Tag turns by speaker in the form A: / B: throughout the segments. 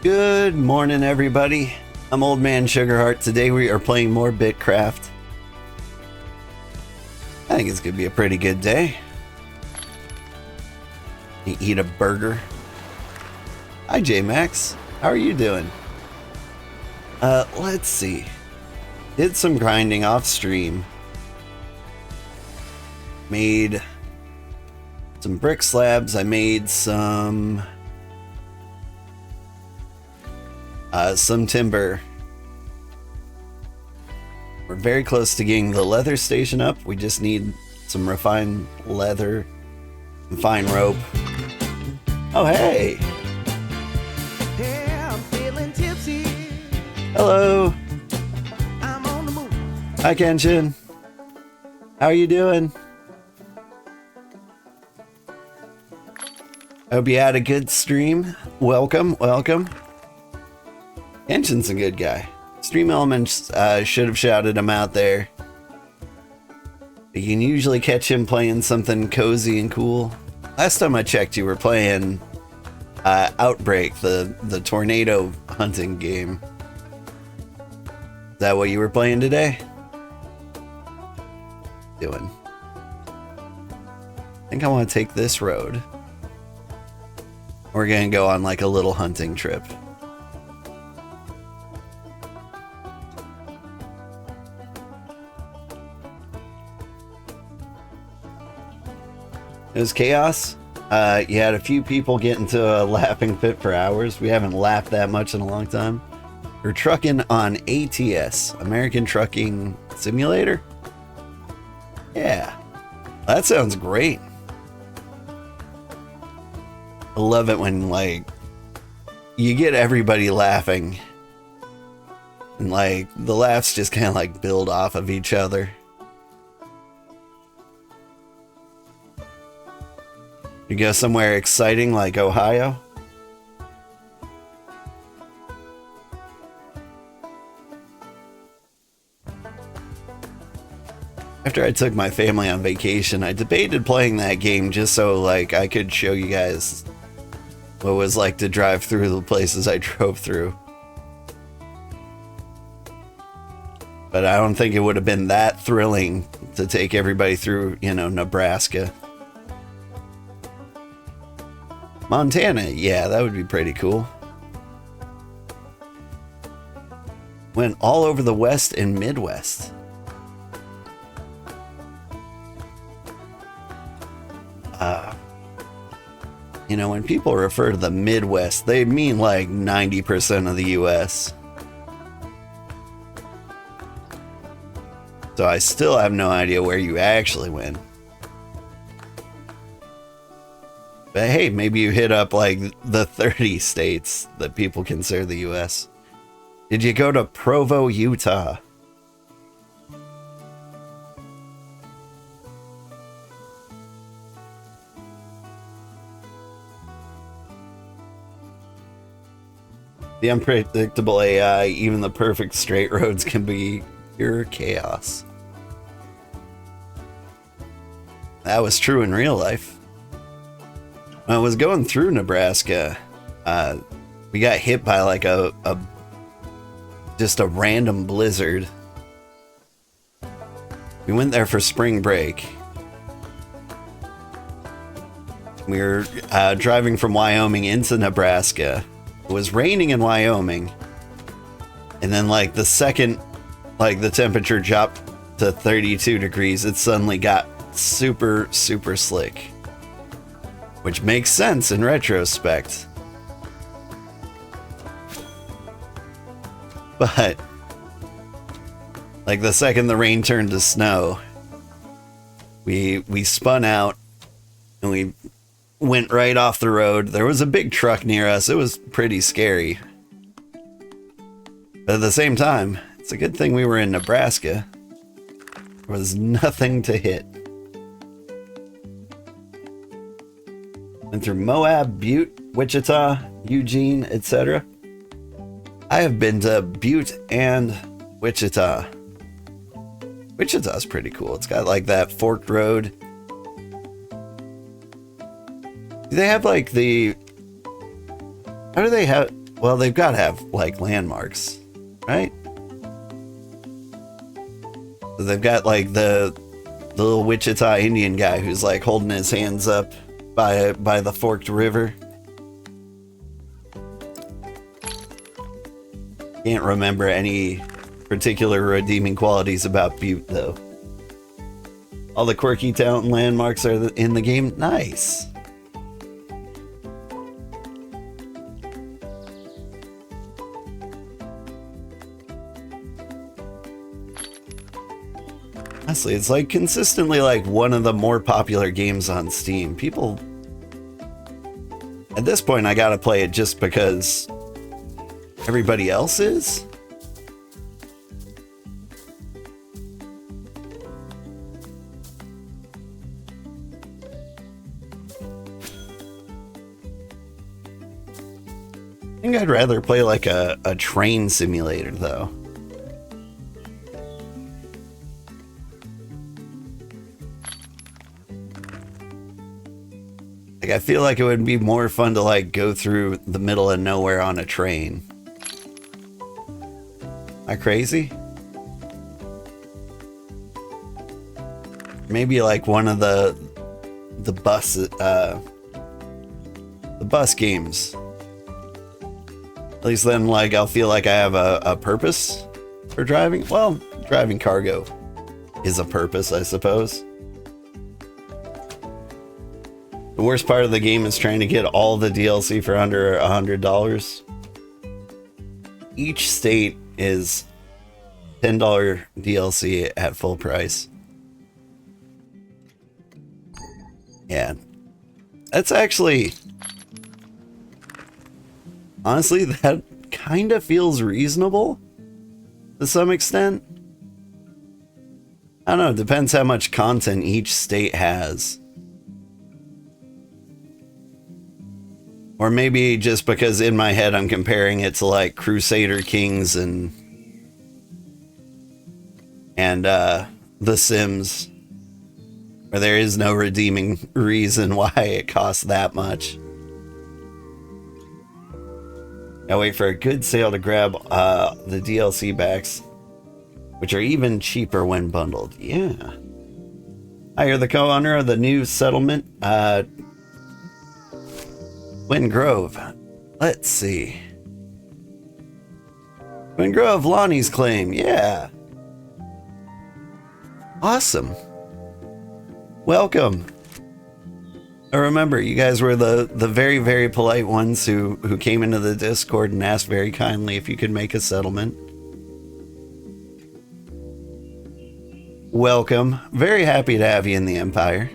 A: Good morning, everybody. I'm Old Man Sugarheart. Today we are playing more BitCraft. I think it's gonna be a pretty good day. You eat a burger. Hi, J-Max. How are you doing? Let's see. Did some grinding off stream. Made some brick slabs. I made some timber. We're very close to getting the leather station up. We just need some refined leather and fine rope. Oh, hey!
B: Yeah, I'm feeling tipsy.
A: Hello!
B: I'm on the move.
A: Hi, Kenshin. How are you doing? Hope you had a good stream. Welcome, welcome. Kenshin's a good guy. Stream Elements should have shouted him out there. You can usually catch him playing something cozy and cool. Last time I checked, you were playing Outbreak, the tornado hunting game. Is that what you were playing today? Doing. I think I want to take this road. We're gonna go on like a little hunting trip. It was chaos. You had a few people get into a laughing fit for hours. We haven't laughed that much in a long time. We're trucking on ATS, American Trucking Simulator. Yeah, that sounds great. I love it when, like, you get everybody laughing. And, like, the laughs just kind of, like, build off of each other. You go somewhere exciting like Ohio? After I took my family on vacation, I debated playing that game just so like I could show you guys what it was like to drive through the places I drove through. But I don't think it would have been that thrilling to take everybody through, you know, Nebraska. Montana, yeah, that would be pretty cool. Went all over the West and Midwest. You know, when people refer to the Midwest, they mean like 90% of the US. So I still have no idea where you actually went. But hey, maybe you hit up like the 30 states that people consider the US. Did you go to Provo, Utah? The unpredictable AI, even the perfect straight roads can be pure chaos. That was true in real life. When I was going through Nebraska, we got hit by like just a random blizzard. We went there for spring break. We were driving from Wyoming into Nebraska. It was raining in Wyoming. And then like the second like the temperature dropped to 32 degrees, it suddenly got super, super slick. Which makes sense in retrospect. But like the second the rain turned to snow, we spun out and we went right off the road. There was a big truck near us. It was pretty scary. But at the same time, it's a good thing we were in Nebraska. There was nothing to hit. Went through Moab, Butte, Wichita, Eugene, etc. I have been to Butte and Wichita. Wichita's pretty cool. It's got like that forked road. Do they have like the... How do they have... Well, they've got to have like landmarks, right? So they've got like the little Wichita Indian guy who's like holding his hands up by the forked river. Can't remember any particular redeeming qualities about Butte though. All the quirky town landmarks are in the game. Nice. Honestly, it's like consistently like one of the more popular games on Steam. People, at this point, I gotta play it just because everybody else is. I think I'd rather play like a train simulator though. Like, I feel like it would be more fun to like go through the middle of nowhere on a train. Am I crazy? Maybe like one of the bus games. At least then, like, I'll feel like I have a purpose for driving. Well, driving cargo is a purpose, I suppose. The worst part of the game is trying to get all the DLC for under $100. Each state is $10 DLC at full price. Yeah. That's actually... Honestly, that kind of feels reasonable to some extent. I don't know, it depends how much content each state has. Or maybe just because in my head I'm comparing it to like Crusader Kings and The Sims, where there is no redeeming reason why it costs that much. Now wait for a good sale to grab the DLC backs, which are even cheaper when bundled. Yeah. Hi, you're the co-owner of the new settlement, Twin Grove. Let's see. Twin Grove, Lonnie's claim. Yeah. Awesome. Welcome. I remember you guys were the very, very polite ones who came into the Discord and asked very kindly if you could make a settlement. Welcome. Very happy to have you in the Empire.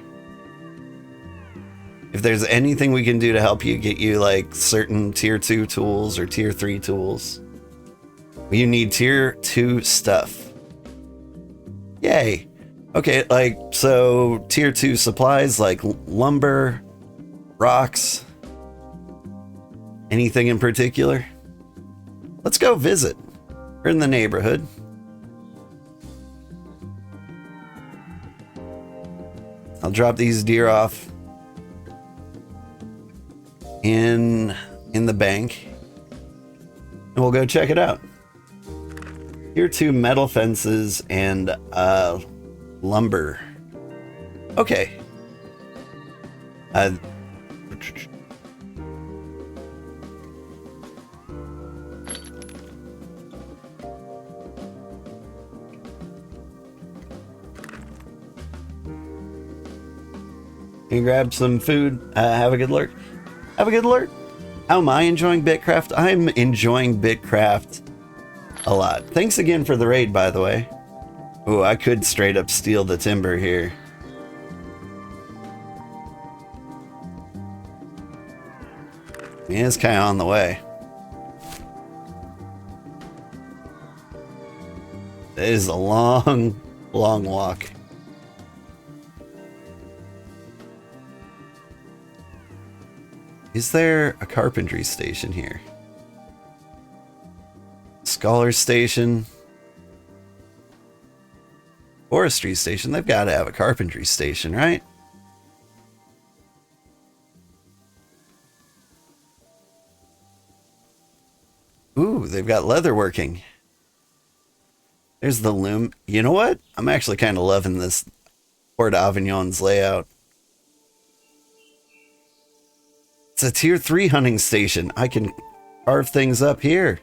A: If there's anything we can do to help you get you like certain tier 2 tools or tier 3 tools, you need tier 2 stuff. Yay. Okay, like, so tier 2 supplies like lumber, rocks, anything in particular? Let's go visit. We're in the neighborhood. I'll drop these deer off in the bank and we'll go check it out. Tier 2 metal fences and lumber. Okay. You grab some food. Have a good lurk. Have a good lurk. How am I enjoying BitCraft? I'm enjoying BitCraft a lot. Thanks again for the raid, by the way. Ooh, I could straight up steal the timber here. Yeah, it's kind of on the way. It is a long, long walk. Is there a carpentry station here? Scholar station. Forestry station. They've got to have a carpentry station, right? Ooh, they've got leather working. There's the loom. You know what? I'm actually kind of loving this Port Avignon's layout. It's a tier 3 hunting station. I can carve things up here.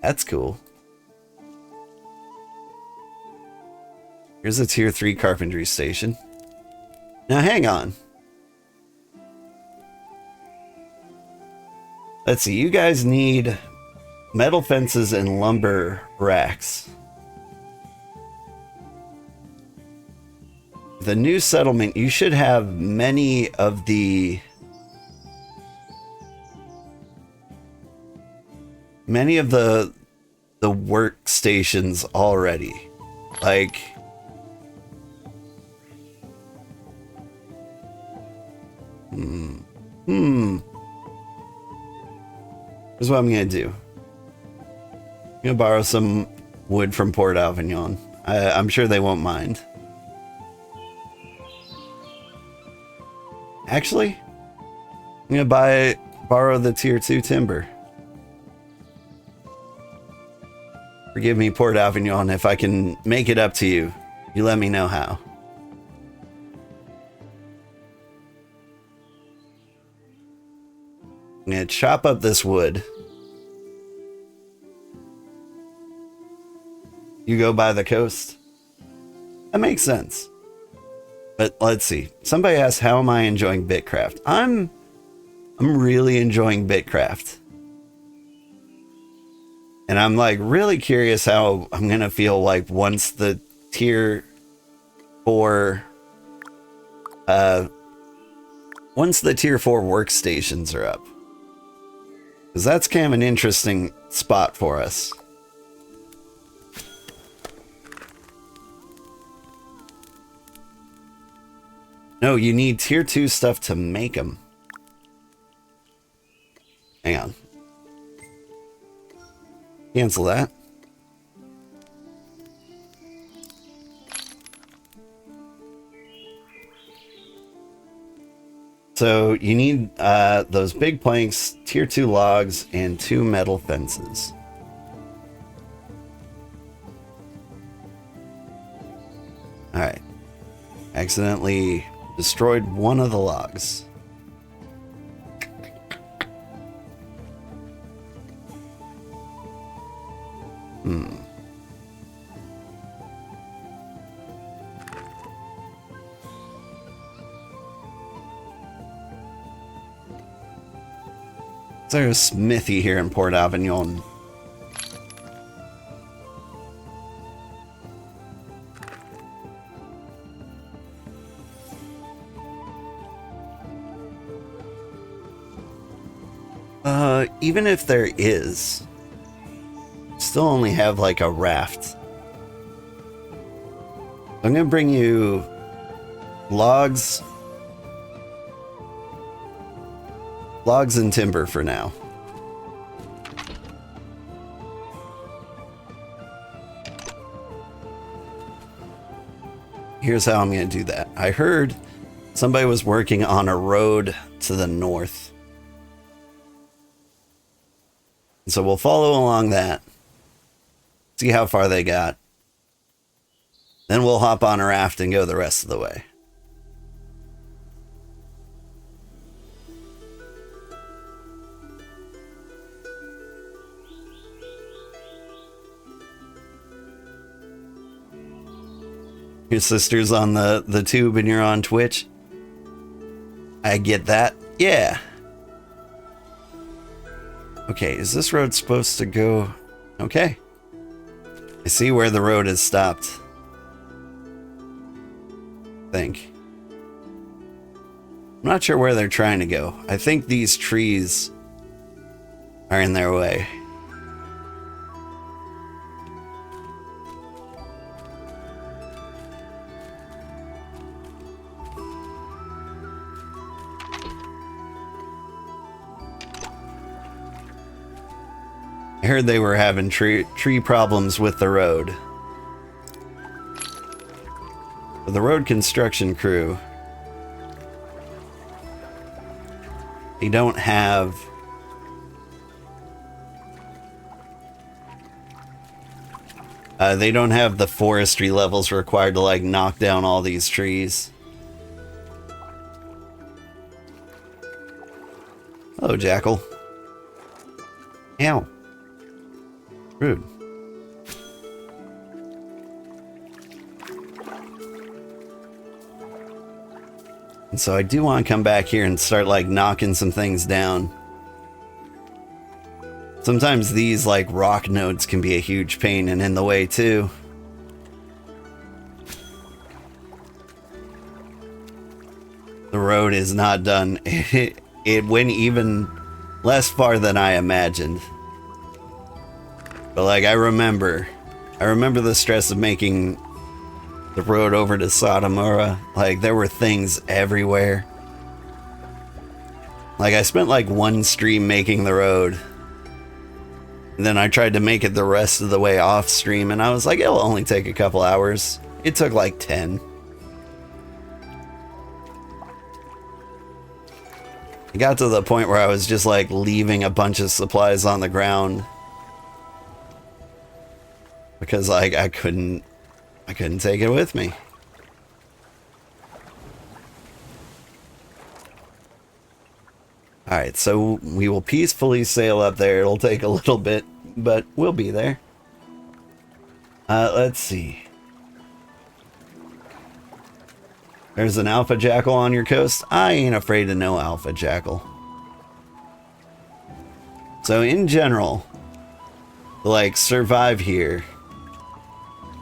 A: That's cool. Here's a tier 3 carpentry station. Now hang on. Let's see, you guys need metal fences and lumber racks. The new settlement, you should have many of the workstations already. Like here's what I'm gonna do. I'm gonna borrow some wood from Port Avignon. I'm sure they won't mind. Actually, I'm gonna borrow the tier 2 timber. Forgive me, Port Avignon, if I can make it up to you. You let me know how. I'm gonna chop up this wood. You go by the coast. That makes sense. But let's see. Somebody asked, how am I enjoying BitCraft? I'm really enjoying BitCraft. And I'm like really curious how I'm gonna feel like once the tier 4 workstations are up. Because that's kind of an interesting spot for us. No, you need tier 2 stuff to make them. Hang on. Cancel that. So you need those big planks, tier 2 logs, and 2 metal fences. Alright. Accidentally destroyed one of the logs. There's a smithy here in Port Avignon. Even if there is, still only have like a raft. I'm gonna bring you logs and timber for now. Here's how I'm gonna do that. I heard somebody was working on a road to the north. So we'll follow along that. See how far they got. Then we'll hop on a raft and go the rest of the way. Your sister's on the tube and you're on Twitch. I get that. Yeah. Okay, is this road supposed to go? Okay. I see where the road has stopped. I think. I'm not sure where they're trying to go. I think these trees are in their way. I heard they were having tree problems with the road. The road construction crew, they don't have They don't have the forestry levels required to like knock down all these trees. Hello, jackal. Ow. Rude. And so I do want to come back here and start like knocking some things down. Sometimes these like rock nodes can be a huge pain and in the way too. The road is not done. It went even less far than I imagined. But like I remember the stress of making the road over to Sotomura. Like there were things everywhere. Like I spent like one stream making the road. And then I tried to make it the rest of the way off stream, and I was like, it'll only take a couple hours. It took like 10. It got to the point where I was just like leaving a bunch of supplies on the ground. Because like I couldn't take it with me. Alright, so we will peacefully sail up there. It'll take a little bit, but we'll be there. Let's see. There's an alpha jackal on your coast. I ain't afraid of no alpha jackal. So in general, to like survive here,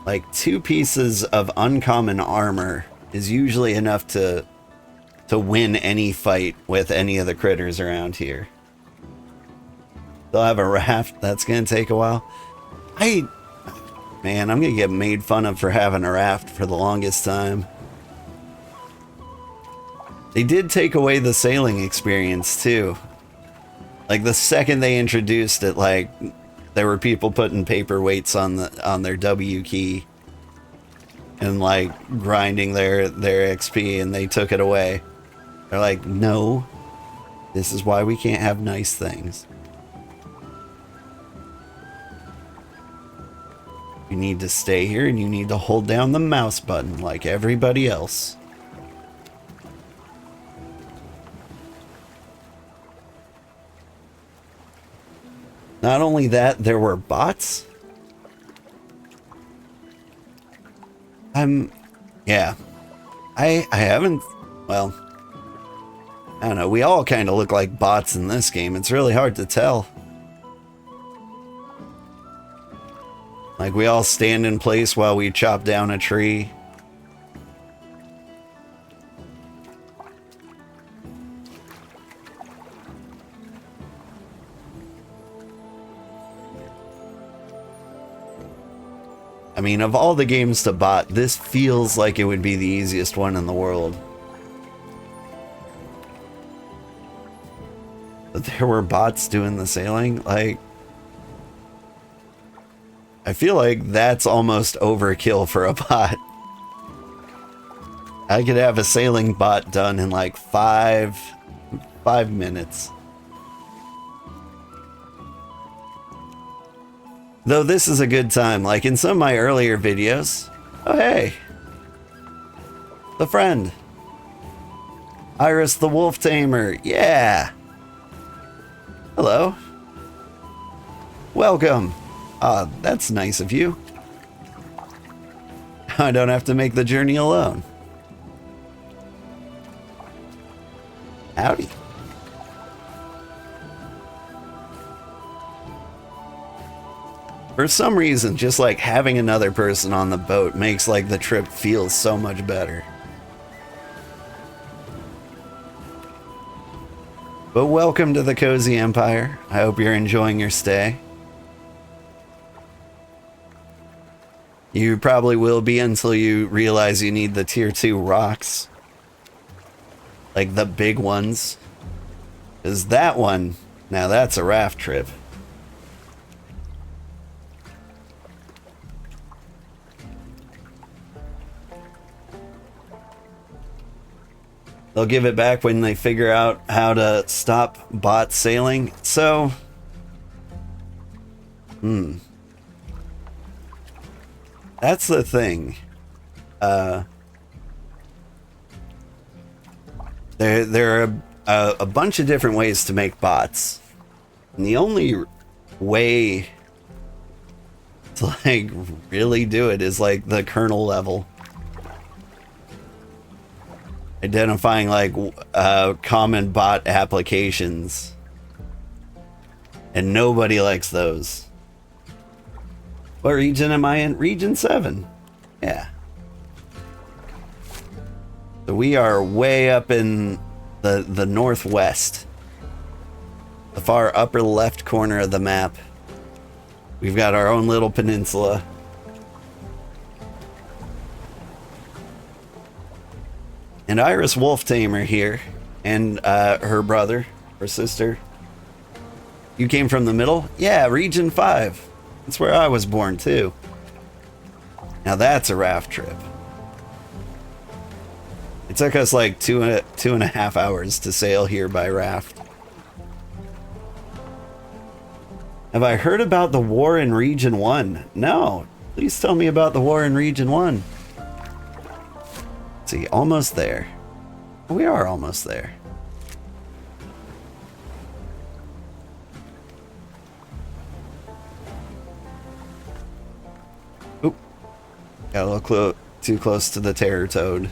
A: like 2 pieces of uncommon armor is usually enough to win any fight with any of the critters around here. They'll have a raft. That's gonna take a while. Man, I'm gonna get made fun of for having a raft for the longest time. They did take away the sailing experience too. Like the second they introduced it, like there were people putting paperweights on their W key and like grinding their XP, and they took it away. They're like, no, this is why we can't have nice things. You need to stay here and you need to hold down the mouse button like everybody else. Not only that, there were bots. Yeah. I haven't, well, I don't know, we all kind of look like bots in this game. It's really hard to tell. Like we all stand in place while we chop down a tree. I mean, of all the games to bot, this feels like it would be the easiest one in the world. But there were bots doing the sailing, like... I feel like that's almost overkill for a bot. I could have a sailing bot done in like 5 minutes. Though this is a good time, like in some of my earlier videos. Oh hey! The friend! Iris the Wolf Tamer, yeah! Hello. Welcome. Ah, that's nice of you. I don't have to make the journey alone. Howdy. For some reason, just like having another person on the boat makes like the trip feel so much better. But welcome to the Cozy Empire. I hope you're enjoying your stay. You probably will be until you realize you need the tier 2 rocks. Like the big ones. Because that one, now that's a raft trip. They'll give it back when they figure out how to stop bot sailing. So, That's the thing. There are a bunch of different ways to make bots. And the only way to like really do it is like the kernel level. Identifying like common bot applications. And nobody likes those. What region am I in? Region 7. Yeah. So we are way up in the northwest. The far upper left corner of the map. We've got our own little peninsula. And Iris Wolf Tamer here. And her brother, or sister. You came from the middle? Yeah, Region 5. That's where I was born too. Now that's a raft trip. It took us like two and a half hours to sail here by raft. Have I heard about the war in Region 1? No. Please tell me about the war in Region 1. Let's see, almost there. We are almost there. Oop. Got a little too close to the terror toad.